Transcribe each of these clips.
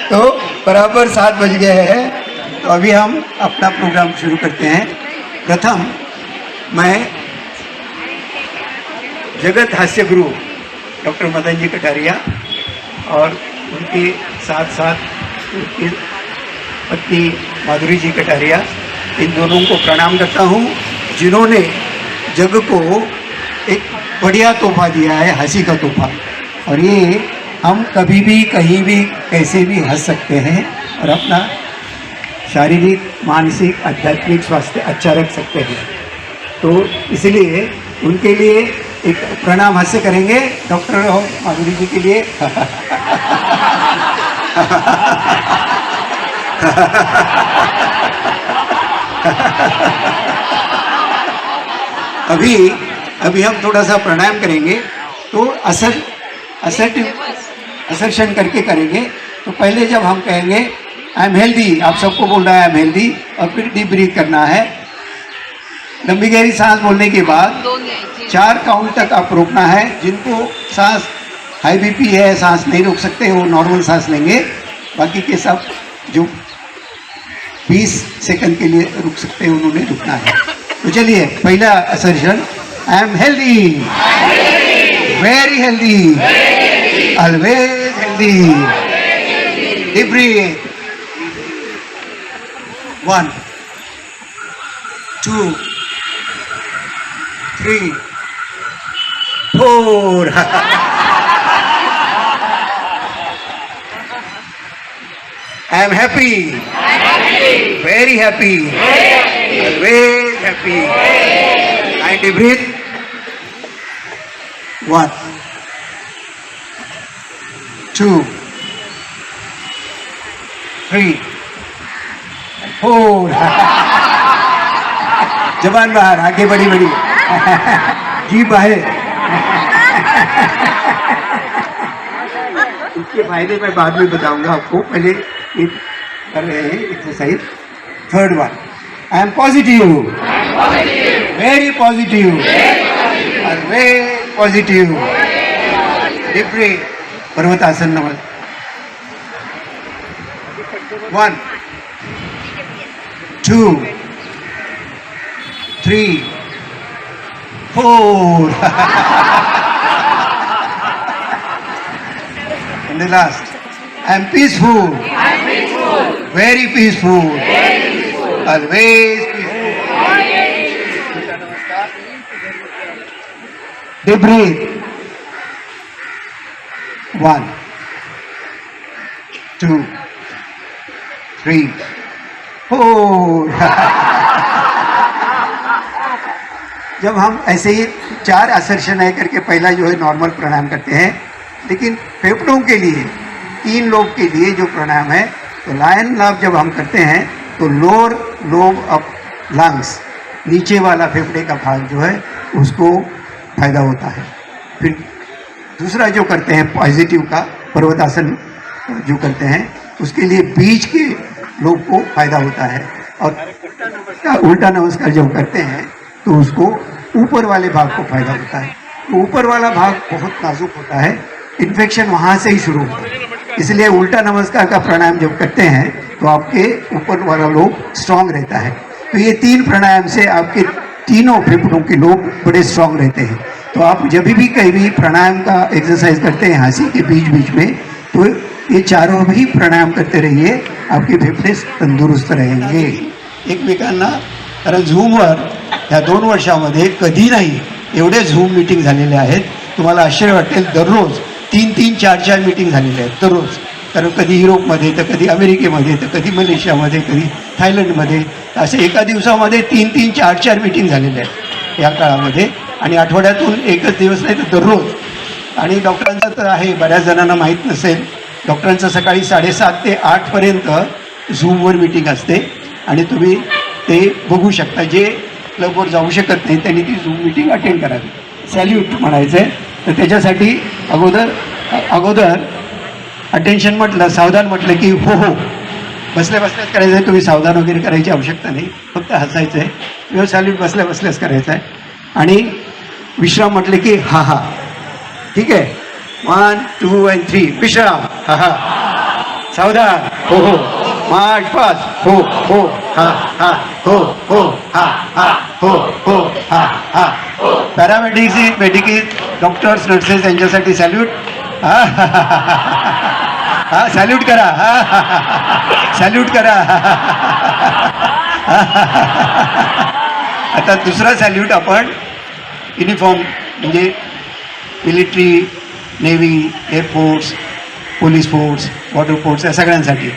तो बराबर 7 बज गए हैं, तो अभी हम अपना प्रोग्राम शुरू करते हैं। प्रथम मैं जगत हास्य गुरु डॉक्टर मदन जी कटारिया और उनके साथ साथ उनकी पत्नी माधुरी जी कटारिया, इन दोनों को प्रणाम करता हूँ, जिन्होंने जग को एक बढ़िया तोहफा दिया है, हंसी का तोहफा। और ये हम कभी भी कहीं भी कैसे भी हंस सकते हैं और अपना शारीरिक मानसिक आध्यात्मिक स्वास्थ्य अच्छा रख सकते हैं। तो इसलिए उनके लिए एक प्रणाम हास्य करेंगे डॉक्टर माधुरी जी के लिए। अभी हम थोड़ा सा प्राणायाम करेंगे, तो असर्शन करके करेंगे। तो पहले जब हम कहेंगे आई एम हेल्दी, आप सबको बोल रहा है आई एम हेल्दी, और फिर डीप ब्रीथ करना है। लंबी गहरी सांस बोलने के बाद 4 काउंट तक आप रोकना है। जिनको सांस हाई बीपी है, सांस नहीं रोक सकते, वो नॉर्मल सांस लेंगे। बाकी के सब जो 20 सेकंड के लिए रुक सकते हैं उन्होंने रुकना है। तो चलिए, पहला assertion, I am healthy, very healthy, always healthy. Deep breath, 1 2 3 4 I am happy, very happy, always happy. And deep breathe, 1 2 3 4 जबान बाहर, आगे बड़ी बड़ी, जीभ बाहर। इसके फायदे मैं बाद में बताऊंगा आपको, पहले ये कर रहे हैं exercise. Third one, I am positive, very positive, always positive. Deep breath, पर्वतासन नमन। 1 2 3 4 and the last, I am peaceful, very peaceful, always peaceful. Deep breathe, 1 2 3 4 जब हम ऐसे ही 4 असर्शन है करके पहला जो है नॉर्मल प्राणायाम करते हैं, लेकिन फेफड़ों के लिए 3 लोब के लिए जो प्राणायाम है, तो लायन लाभ जब हम करते हैं तो लोअर लोब ऑफ लंग्स, नीचे वाला फेफड़े का भाग जो है उसको फायदा होता है। फिर दूसरा जो करते हैं पॉजिटिव का पर्वतासन जो करते हैं, उसके लिए बीच के लोब को फायदा होता है। और उल्टा नमस्कार जब करते हैं तो उसको ऊपर वाले भाग को फायदा होता है। तो ऊपर वाला भाग बहुत नाजुक होता है, इन्फेक्शन वहाँ से ही शुरू होता है। इसलिए उल्टा नमस्कार का प्राणायाम जब करते हैं तो आपके ऊपर वाला लोब स्ट्रांग रहता है। तो ये 3 प्राणायाम से आपके तीनों फेफड़ों के लोब बड़े स्ट्रांग रहते हैं। तो आप जब भी कहीं भी प्राणायाम का एक्सरसाइज करते हैं हंसी के बीच बीच में, तो ये चारों भी प्राणायाम करते रहिए, आपके फेफड़े तंदुरुस्त रहेंगे। एकमेकांना, कारण झूमवर ह्या 2 वर्षामध्ये कधी नाही एवढे झूम मीटिंग झालेले आहेत, तुम्हाला आश्चर्य वाटेल। दररोज 3-3, 4-4 मीटिंग झालेले आहेत दररोज। कारण कधी युरोपमध्ये, तर कधी अमेरिकेमध्ये, तर कधी मलेशियामध्ये, कधी थायलंडमध्ये, असे एका दिवसामध्ये 3-3, 4-4 मीटिंग झालेले आहेत या काळामध्ये। आणि आठवड्यातून एकच दिवस नाही तर दररोज। आणि डॉक्टरांचं तर आहे, बऱ्याच जणांना माहीत नसेल, डॉक्टरांचं सकाळी 7:30 ते 8 पर्यंत झूमवर मीटिंग असते आणि तुम्ही ते बघू शकता। जे क्लबवर जाऊ शकत नाही त्यांनी ती झूम मीटिंग अटेंड करावी। सॅल्यूट म्हणायचं आहे, तर त्याच्यासाठी अगोदर अटेन्शन म्हटलं, सावधान म्हटलं की हो हो, बसल्या बसल्याच करायचं आहे, तुम्ही सावधान वगैरे करायची आवश्यकता नाही, फक्त हसायचं आहे किंवा सॅल्यूट बसल्या बसल्याच करायचं आहे। आणि विश्राम म्हटले की हा हा, ठीक आहे, 1 2 and 3 विश्राम, हा हा, सावधान, हो हो, मार्च पास, हो हा हा, हो हा हो हा. पॅरामेडिक्स मेडिकिट डॉक्टर्स नर्सेस यांच्यासाठी सॅल्यूट. हा सॅल्यूट करा, सॅल्यूट करा. आता दुसरा सॅल्यूट आपण युनिफॉर्म म्हणजे military, navy, air force, police force, water force या सगळ्यांसाठी.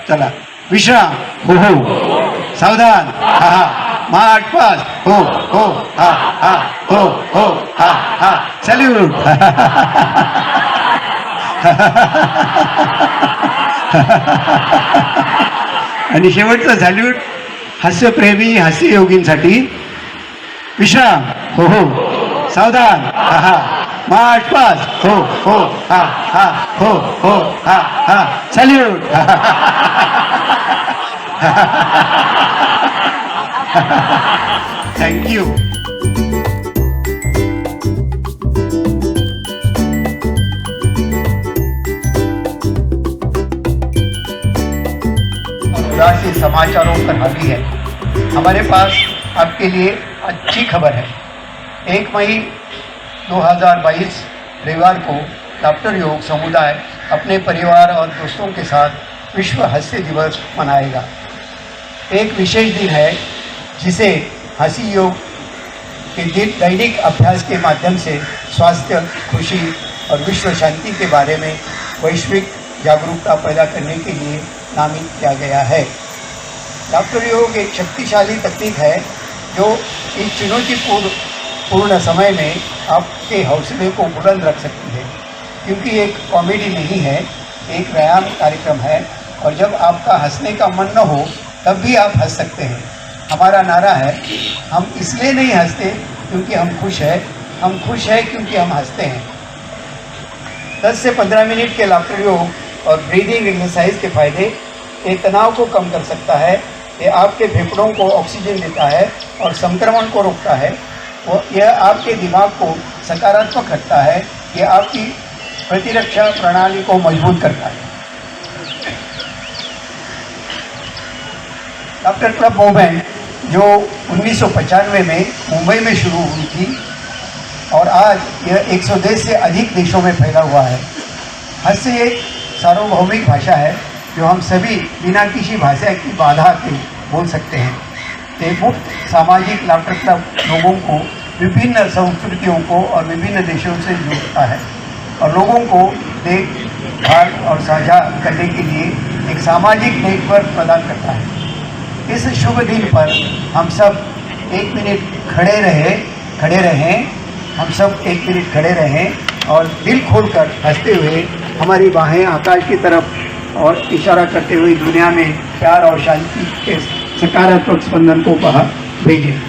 चला विश्राम, हो हो, सावधान, हा हा, मार्च पास, हो हा हो हा सॅल्यूट. आणि शेवटचा सॅल्यूट हास्यप्रेमी हास्ययोगींसाठी. विश्राम, हो हो, सावधान, हा मार्च पास, हो हा सॅल्यूट. थँक्यू. उदासी समाचारों पर हावी है. हमारे पास आपके लिए अच्छी खबर है. 1 मई 2022 रविवार को डॉक्टर योग समुदाय अपने परिवार और दोस्तों के साथ विश्व हास्य दिवस मनाएगा. एक विशेष दिन है जिसे हंसी योग के दैनिक अभ्यास के माध्यम से स्वास्थ्य, खुशी और विश्व शांति के बारे में वैश्विक जागरूकता पैदा करने के लिए नामित किया गया है. डॉक्टर योग एक शक्तिशाली तकनीक है जो इस चुनौतीपूर्ण समय में आपके हौसले को बुलंद रख सकती है. क्योंकि एक कॉमेडी नहीं है, एक व्यायाम कार्यक्रम है. और जब आपका हंसने का मन न हो तब भी आप हंस सकते हैं. हमारा नारा है, हम इसलिए नहीं हंसते क्योंकि हम खुश हैं, हम खुश हैं क्योंकि हम हंसते हैं. 10 से 15 मिनट के लाफ्टर योग और ब्रीदिंग एक्सरसाइज के फायदे ये तनाव को कम कर सकता है, ये आपके फेफड़ों को ऑक्सीजन देता है और संक्रमण को रोकता है. यह आपके दिमाग को सकारात्मक रखता है, यह आपकी प्रतिरक्षा प्रणाली को मजबूत करता है. डॉक्टर क्लब मूवमेंट जो 1995 में मुंबई में शुरू हुई थी और आज यह 110 से अधिक देशों में फैला हुआ है. हास्य एक सार्वभौमिक भाषा है जो हम सभी बिना किसी भाषा की बाधा के बोल सकते हैं. ये मुफ्त सामाजिक लाफ्टर क्लब लोगों को विभिन्न संस्कृतियों को और विभिन्न देशों से जोड़ता है और लोगों को देखभाल और साझा करने के लिए एक सामाजिक नेटवर्क प्रदान करता है. इस शुभ दिन पर हम सब 1 मिनट खड़े रहें, हम सब 1 मिनट खड़े रहें और दिल खोलकर हंसते हुए हमारी बाहें आकाश की तरफ और इशारा करते हुए दुनिया में प्यार और शांति के सकारात्मक स्पंदन को बाहर भेजें.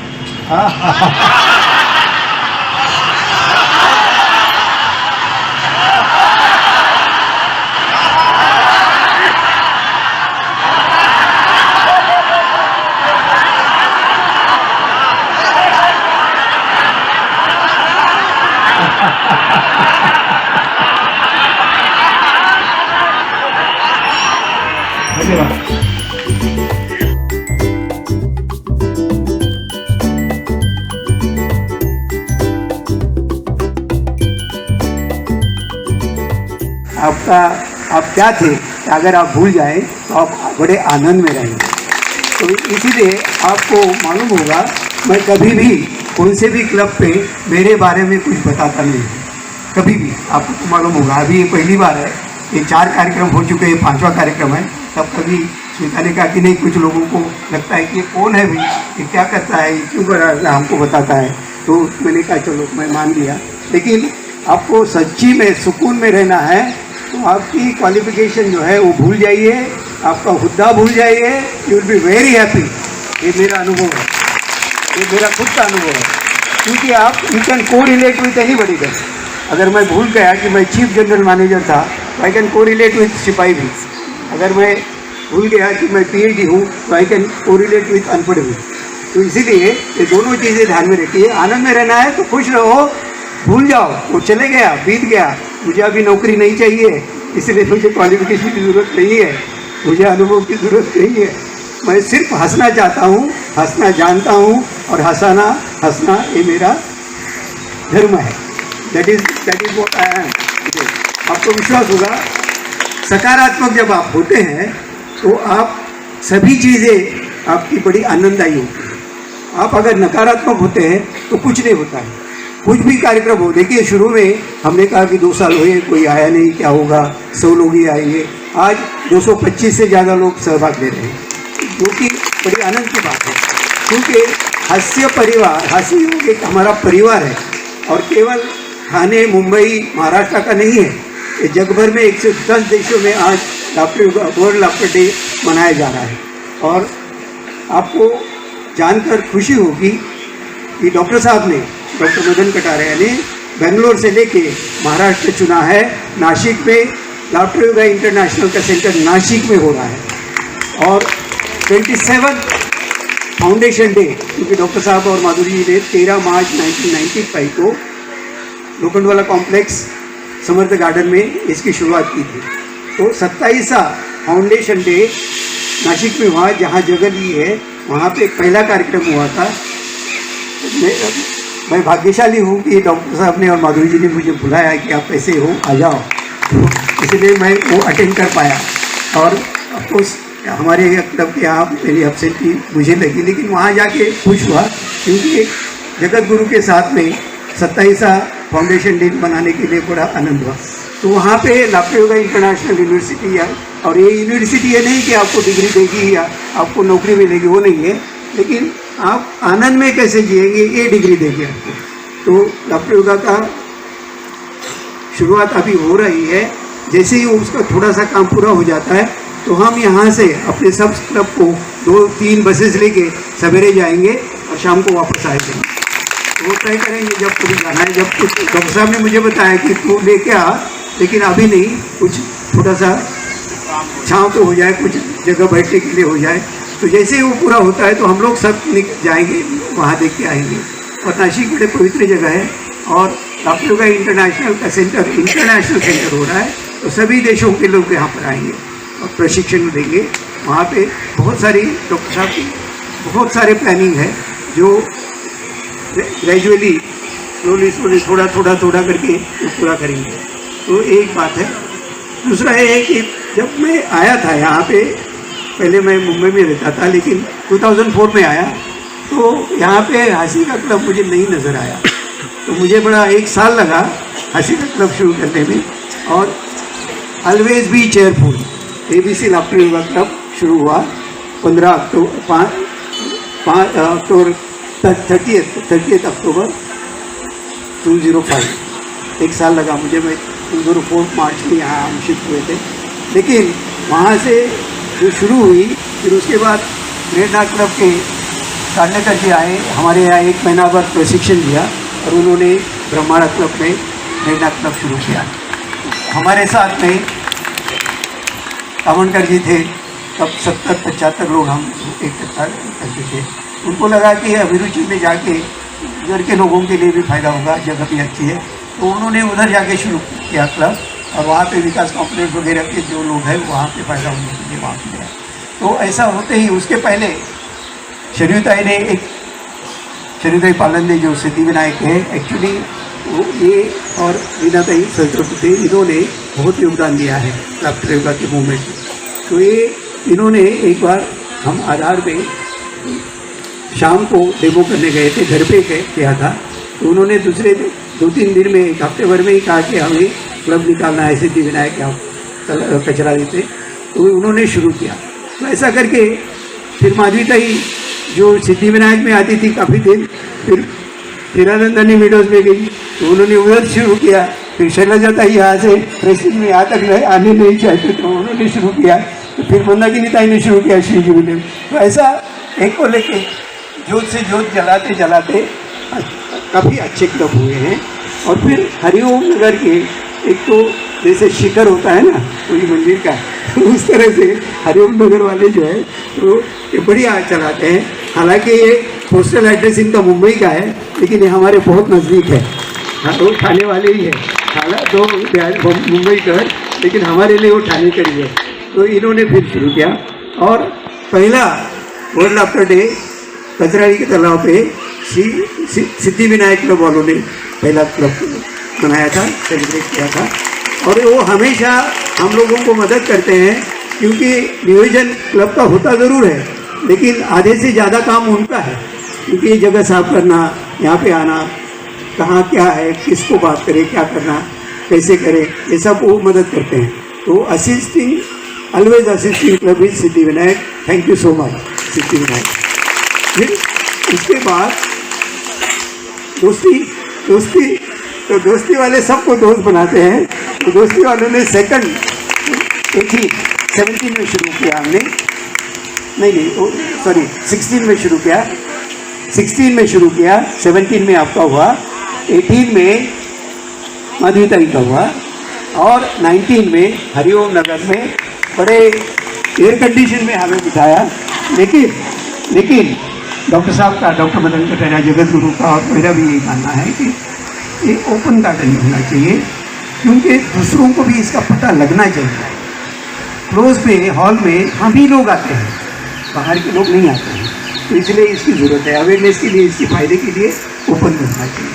धन्यवाद. आप क्या थे, अगर आप भूल जाएं तो आप बड़े आनंद में रहेंगे. तो इसीलिए आपको मालूम होगा मैं कभी भी कौन से भी क्लब पे मेरे बारे में कुछ बताता नहीं, कभी भी. आपको मालूम होगा अभी ये पहली बार है, ये 4 कार्यक्रम हो चुके हैं, 5वां कार्यक्रम है. तब कभी श्वेता ने कहा कि नहीं, कुछ लोगों को लगता है कि ये कौन है भाई, ये क्या करता है, ये क्यों कर हमको बताता है. तो मैंने कहा चलो मैं मान लिया. लेकिन आपको सच्ची में सुकून में रहना है तो आपकी क्वालिफिकेशन जो है वो भूल जाइए, आपका हुद्दा भूल जाइए. You will be very happy. ये मेरा अनुभव है, ये मेरा खुद का अनुभव है. क्योंकि आप यू कैन को रिलेट विथ एनीबडी. अगर मैं भूल गया कि मैं चीफ जनरल मैनेजर था तो आई कैन को रिलेट विथ सिपाही भी. अगर मैं भूल गया कि मैं PhD हूँ तो आई कैन को रिलेट विथ अनपढ़ भी. तो इसीलिए ये दोनों चीज़ें ध्यान में रखिए. आनंद में रहना है तो खुश रहो, भूल जाओ, वो चले गया, बीत गया. मुझे अभी नौकरी नहीं चाहिए, इसलिए मुझे क्वालिफिकेशन की ज़रूरत नहीं है, मुझे अनुभव की ज़रूरत नहीं है। मैं सिर्फ हंसना चाहता हूँ, हंसना जानता हूँ, और हंसना ये मेरा धर्म है। That is what I am. आपको विश्वास होगा, सकारात्मक जब आप होते हैं तो आप सभी चीज़ें आपकी बड़ी आनंददायी होती है। आप अगर नकारात्मक होते हैं तो कुछ नहीं होता है, कुछ भी कार्यक्रम हो। देखिए शुरू में हमने कहा कि 2 साल हुए कोई आया नहीं, क्या होगा, 100 लोग ही आएंगे। आज 225 से ज़्यादा लोग सहभाग ले रहे हैं, जो कि बड़ी आनंद की बात है, क्योंकि हास्य परिवार, हास्य योग एक हमारा परिवार है, और केवल ठाणे, मुंबई, महाराष्ट्र का नहीं है, ये जग भर में 110 देशों में आज वर्ल्ड लाफ्टर डे मनाया जा रहा है। और आपको जानकर खुशी होगी कि डॉक्टर साहब ने, डॉक्टर मदन कटारिया ने बेंगलोर से लेके महाराष्ट्र चुना है। नासिक में लाफ्टर योगा इंटरनेशनल का सेंटर नासिक में हो रहा है। और 27 फाउंडेशन डे, क्योंकि डॉक्टर साहब और माधुरी जी ने 13 मार्च 1995 को लोखंडवाला कॉम्प्लेक्स समर्थ गार्डन में इसकी शुरुआत की थी। तो 27वां फाउंडेशन डे नासिक में हुआ, जहाँ जगह ली है वहाँ पे पहला कार्यक्रम हुआ था। मैं भाग्यशाली हूँ कि डॉक्टर साहब ने और माधुरी जी ने मुझे बुलाया कि आप कैसे हो, आ जाओ, तो इसलिए मैं वो अटेंड कर पाया। और ऑफकोर्स हमारे क्लब के यहाँ मेरी एब्सेंटी मुझे लगी, लेकिन वहाँ जाके खुश हुआ, क्योंकि जगत गुरु के साथ में 27वां फाउंडेशन डे मनाने के लिए बड़ा आनंद हुआ। तो वहाँ पे लाफ्टर योगा इंटरनेशनल यूनिवर्सिटी है, और ये यूनिवर्सिटी ये नहीं कि आपको डिग्री देगी या आपको नौकरी मिलेगी, वो नहीं है, लेकिन आप आनंद में कैसे जिएंगे ये डिग्री देगी आपको। तो लाफ्टर योगा का शुरुआत अभी हो रही है। जैसे ही उसका थोड़ा सा काम पूरा हो जाता है तो हम यहाँ से अपने सब क्लब को 2-3 बसेस लेके सवेरे जाएंगे और शाम को वापस आएंगे। तो वो तय करेंगे जब कभी जाना है। जब कुछ डॉक्टर साहब ने मुझे बताया कि तू लेके आ, लेकिन अभी नहीं, कुछ थोड़ा सा छाँव तो हो जाए, कुछ जगह बैठने के लिए हो जाए। तो जैसे ही वो पूरा होता है तो हम लोग सब जाएंगे, वहाँ देख के आएंगे। और नासिक बड़े पवित्र जगह है, और लाफ्टर योगा इंटरनेशनल का सेंटर इंटरनेशनल सेंटर हो रहा है, तो सभी देशों के लोग यहाँ पर आएंगे और प्रशिक्षण देंगे। वहाँ पे बहुत सारी डॉक्टर साहब की बहुत सारे प्लानिंग है, जो ग्रेजुअली स्लोली थोड़ा करके पूरा करेंगे। तो एक बात है। दूसरा है कि जब मैं आया था यहाँ पे, पहले मैं मुंबई में रहता था, लेकिन 2004 में आया, तो यहाँ पे हंसी का क्लब मुझे नहीं नज़र आया। तो मुझे बड़ा 1 साल लगा हंसी का क्लब शुरू करने में। और always be cheerful ABC laughter yoga club शुरू हुआ 15 अक्टूबर 30 अक्टूबर 2005। 1 साल लगा मुझे। मैं 2004 मार्च में यहाँ हम शिफ्ट हुए थे, लेकिन वहाँ से जो शुरू हुई, फिर उसके बाद मेरनाथ क्लब के कार्डनेकर जी आए, हमारे यहाँ 1 महीना भर प्रशिक्षण दिया, और उन्होंने ब्रह्मांड क्लब में मेरनाथ क्लब शुरू किया। हमारे साथ में कामनकर जी थे, तब 70-75 लोग हम इकट्ठा करते थे। उनको लगा कि अभिरुचि में जाके उधर के लोगों के लिए भी फ़ायदा होगा, जगह भी अच्छी है, तो उन्होंने उधर जाके शुरू किया क्लब। और वहाँ पे विकास कॉम्प्लेक्स वगैरह के जो लोग हैं वहाँ पे फ़ायदा होने के लिए वहाँ पे गया। तो ऐसा होते ही उसके पहले शरीताई पालंदे जो सिद्धिविनायक है, एक्चुअली वो ये और रीनाताई सहस्त्रबुद्धे, इन्होंने बहुत योगदान दिया है लाफ्टर योगा के मूवमेंट में। तो ये इन्होंने एक बार हम आधार पे शाम को डेमो करने गए थे, घर पे किया था। तो उन्होंने दूसरे 2-3 दिन में, 1 हफ्ते भर में ही कहा कि हमें क्लब निकालना है सिद्धिविनायक के, आप कचरा देते। तो उन्होंने शुरू किया। तो ऐसा करके फिर माधवीताई जो सिद्धिविनायक में आती थी काफ़ी दिन, फिर हिरानंदानी वीडियोज़ में गई, तो उन्होंने उधर शुरू किया। फिर शैलजाताई यहाँ से प्रेसिंग में यहाँ तक आने नहीं चाहते, तो उन्होंने शुरू किया। तो फिर मंदाकिनीताई ने शुरू किया श्री जी ने। तो ऐसा एक को लेके जोत से जोत जलाते जलाते काफ़ी अच्छे क्लब हुए हैं। और फिर हरिओम नगर के, एक तो जैसे शिखर होता है ना कोई मंदिर का, तो उस तरह से हरिओम नगर वाले जो है तो ये बढ़िया चलाते हैं। हालांकि ये पोस्टल एड्रेस इनका मुंबई का है, लेकिन ये हमारे बहुत नज़दीक है। हाँ, तो ठाणे वाले ही है। हालांकि तो मुंबई का, लेकिन हमारे लिए वो ठानी कड़ी है। तो इन्होंने फिर शुरू किया और पहला वर्ल्ड आफ्टर डे कचराड़ी के तालाब पे सिद्धि विनायक क्लब वालों ने पहला क्लब बनाया था, सेलिब्रेट किया था। और वो हमेशा हम लोगों को मदद करते हैं, क्योंकि नियोजन क्लब का होता ज़रूर है, लेकिन आधे से ज़्यादा काम उनका है, क्योंकि ये जगह साफ करना, यहाँ पे आना, कहाँ क्या है, किसको बात करें, क्या करना, कैसे करें, ये सब वो मदद करते हैं। तो assisting, always assisting club is Siddhi Vinayak. Thank you so much Siddhi Vinayak. फिर उसके बाद दोस्ती दोस्ती तो दोस्ती वाले सबको दोस्त बनाते हैं। तो दोस्ती वालों ने सेकंड 17 में शुरू किया हमने, नहीं सॉरी 16 में शुरू किया, 16 में शुरू किया, 17 में आपका हुआ, 18 में माधवीताई का हुआ और 19 में हरिओम नगर में बड़े एयर कंडीशन में हमें बिठाया। लेकिन डॉक्टर साहब का, डॉक्टर मदन कटारिया जगत गुरु का और मेरा भी यही मानना है कि ये ओपन गार्डन होना चाहिए, क्योंकि दूसरों को भी इसका पता लगना चाहिए। क्लोज में हॉल में हम ही लोग आते हैं, बाहर के लोग नहीं आते हैं, तो इसलिए इसकी ज़रूरत है। अवेयरनेस के लिए, इसके फायदे के लिए ओपन करना चाहिए।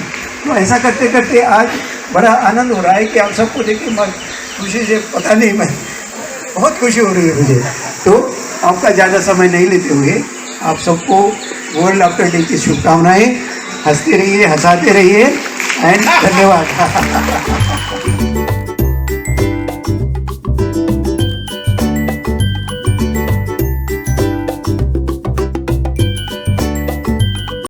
तो ऐसा करते करते आज बड़ा आनंद हो रहा है कि आप सबको देख के मन खुशी से, पता नहीं, मैं बहुत खुशी हो रही है मुझे। तो आपका ज़्यादा समय नहीं लेते हुए आप सबको वर्ल्ड आफ्टर डे की शुभकामनाएं। हंसते रहिए, हंसाते रहिए एंड धन्यवाद।